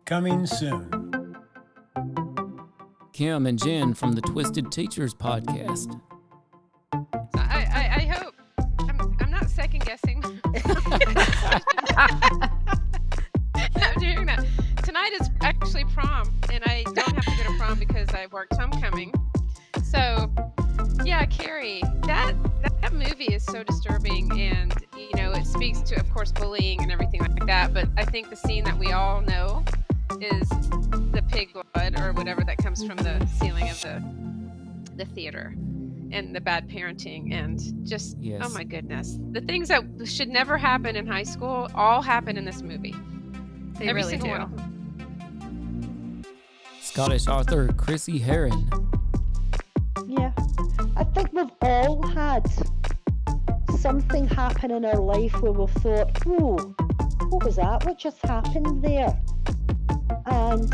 Coming soon. Kim and Jen from the Twisted Teachers podcast. I hope I'm not second guessing. I'm doing that. Tonight is actually prom, and I don't have to go to prom because I worked homecoming. So, yeah, Carrie, that movie is so disturbing, and it speaks to, of course, bullying and everything like that. But I think the scene that we all know is the pig blood or whatever that comes from the ceiling of the theater, and the bad parenting, and just Yes. Oh my goodness, the things that should never happen in high school all happen in this movie. They Every really single do. one of them. Scottish author Chrissy Herron. Yeah, I think we've all had something happen in our life where we've thought, "Whoa, what was that? What just happened there?" And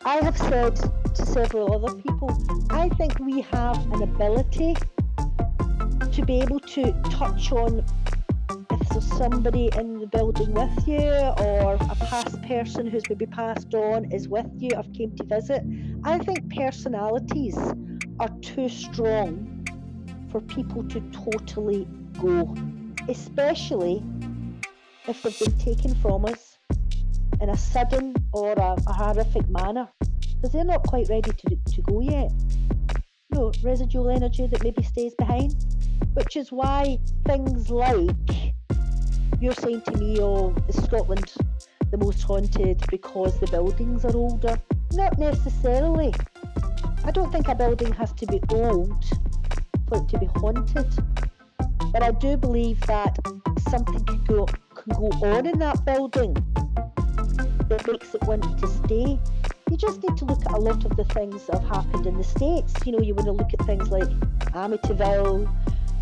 I have said to several other people, I think we have an ability to be able to touch on if there's somebody in the building with you, or a past person who's maybe passed on is with you, I've came to visit. I think personalities are too strong for people to totally go, especially if they've been taken from us in a sudden or a horrific manner, because they're not quite ready to go yet. Residual energy that maybe stays behind, which is why things like you're saying to me, is Scotland the most haunted because the buildings are older? Not necessarily. I don't think a building has to be old for it to be haunted, but I do believe that something can go on in that building that makes it want to stay. You just need to look at a lot of the things that have happened in the States. You want to look at things like Amityville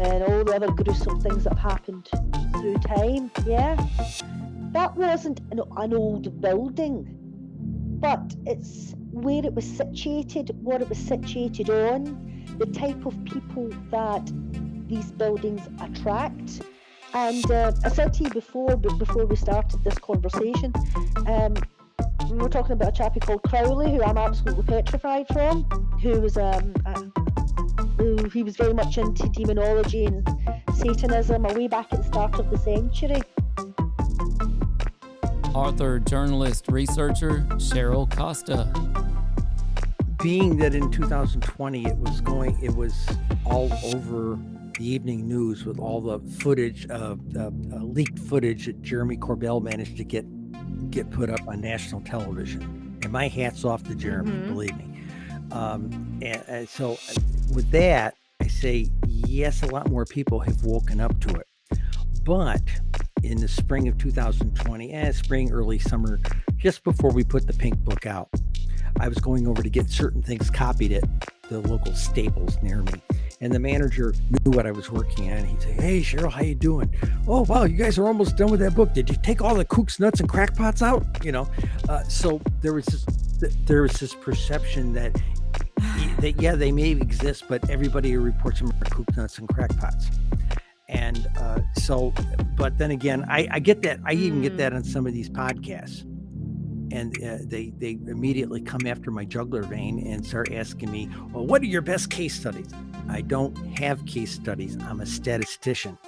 and all the other gruesome things that have happened through time. Yeah, that wasn't an old building, but it's where it was situated, what it was situated on, the type of people that these buildings attract. And I said to you before we started this conversation, we were talking about a chappie called Crowley, who I'm absolutely petrified from, who was he was very much into demonology and Satanism way back at the start of the century. Author, journalist, researcher Cheryl Costa. Being that in 2020 it was all over the evening news with all the footage of leaked footage that Jeremy Corbell managed to get put up on national television, and my hat's off to Jeremy, believe me. And so with that, I say yes, a lot more people have woken up to it. But in the spring of 2020, spring, early summer, just before we put the Pink Book out, I was going over to get certain things copied at the local Staples near me. And the manager knew what I was working on. He'd say, "Hey, Cheryl, how you doing? Oh, wow, you guys are almost done with that book. Did you take all the kooks, nuts, and crackpots out?" So there was this perception that yeah, they may exist, but everybody who reports them are kooks, nuts, and crackpots. And but then again, I get that. I even get that on some of these podcasts. And they immediately come after my jugular vein and start asking me, "Well, what are your best case studies?" I don't have case studies. I'm a statistician.